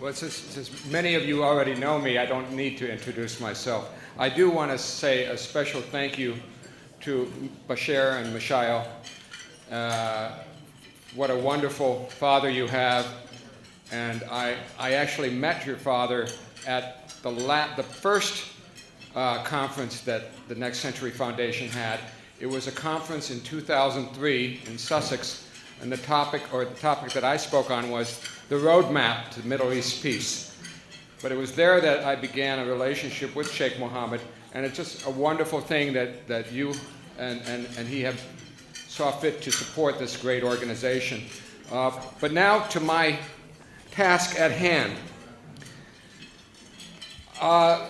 Well, since many of you already know me, I don't need to introduce myself. I do want to say a special thank you to Bashir and Mishael. What a wonderful father you have. And I actually met your father at the first conference that the Next Century Foundation had. It was a conference in 2003 in Sussex, and the topic that I spoke on was the roadmap to Middle East peace. But it was there that I began a relationship with Sheikh Mohammed, and it's just a wonderful thing that you and he have saw fit to support this great organization. But now to my task at hand.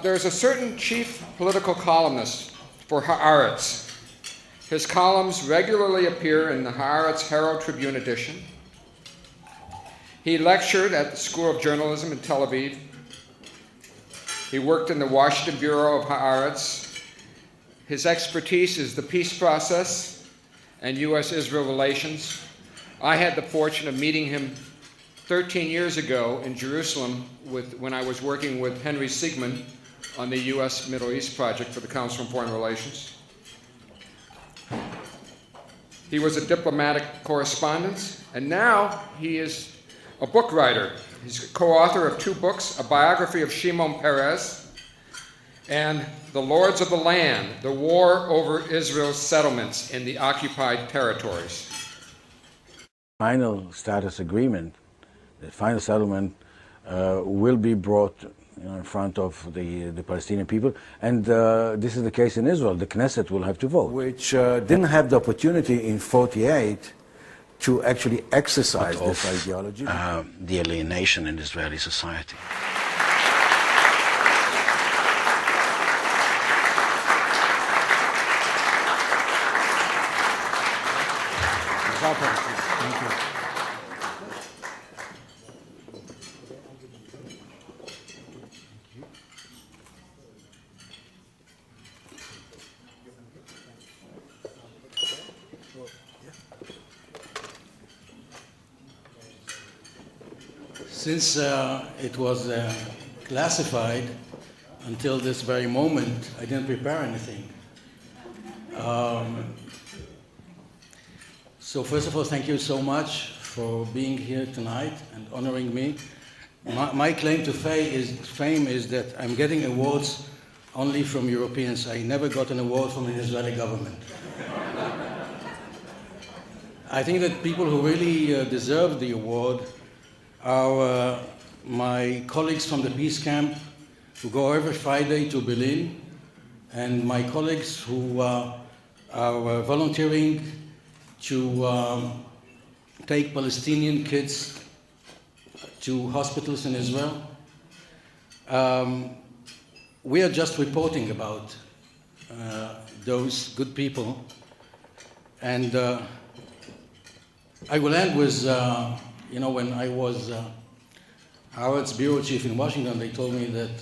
There's a certain chief political columnist for Haaretz. His columns regularly appear in the Haaretz Herald Tribune edition. He lectured at the School of Journalism in Tel Aviv. He worked in the Washington Bureau of Haaretz. His expertise is the peace process and U.S.-Israel relations. I had the fortune of meeting him 13 years ago in Jerusalem when I was working with Henry Siegman on the U.S. Middle East project for the Council on Foreign Relations. He was a diplomatic correspondent, and now he is a book writer. He's co-author of 2 books, a biography of Shimon Peres and The Lords of the Land, the War over Israel's Settlements in the Occupied Territories. Final status agreement, the final settlement will be brought in front of the Palestinian people, and this is the case in Israel. The Knesset will have to vote, which didn't have the opportunity in '48 to actually exercise this ideology. The alienation in Israeli society. Thank you. Since it was classified until this very moment, I didn't prepare anything. So first of all, thank you so much for being here tonight and honoring me. My claim to fame is that I'm getting awards only from Europeans. I never got an award from an Israeli government. I think that people who really deserve the award are my colleagues from the peace camp who go every Friday to Berlin, and my colleagues who are volunteering to take Palestinian kids to hospitals in Israel. We are just reporting about those good people, and I will end with you know, when I was Haaretz bureau chief in Washington, they told me that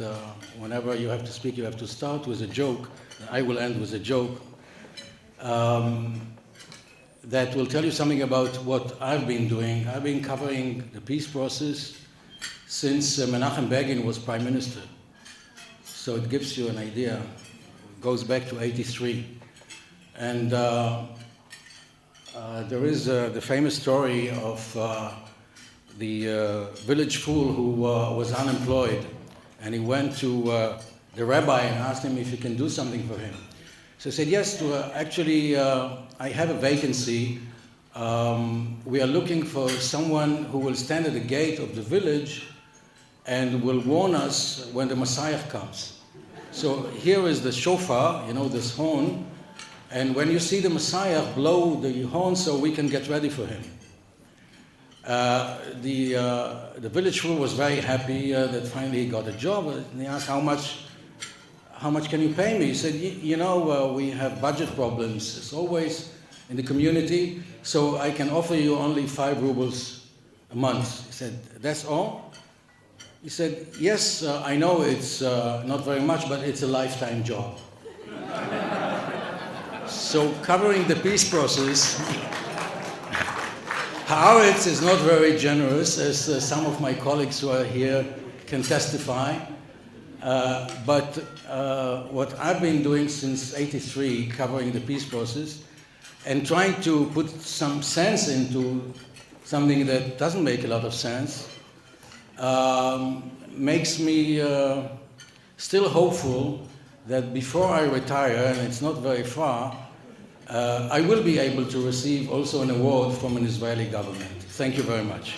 whenever you have to speak, you have to start with a joke. I will end with a joke that will tell you something about what I've been doing. I've been covering the peace process since Menachem Begin was prime minister. So it gives you an idea. It goes back to '83. And there is the famous story of the village fool who was unemployed, and he went to the rabbi and asked him if he can do something for him. So he said, yes, actually I have a vacancy. We are looking for someone who will stand at the gate of the village and will warn us when the Messiah comes. So here is the shofar, you know, this horn, and when you see the Messiah, blow the horn so we can get ready for him. The village fool was very happy that finally he got a job, and he asked, how much can you pay me? He said, you know, we have budget problems. It's always in the community, so I can offer you only 5 rubles a month. He said, that's all? He said, yes, I know it's not very much, but it's a lifetime job. So covering the peace process, Haaretz is not very generous, as some of my colleagues who are here can testify. But what I've been doing since '83, covering the peace process, and trying to put some sense into something that doesn't make a lot of sense, makes me still hopeful that before I retire, and it's not very far, I will be able to receive also an award from an Israeli government. Thank you very much.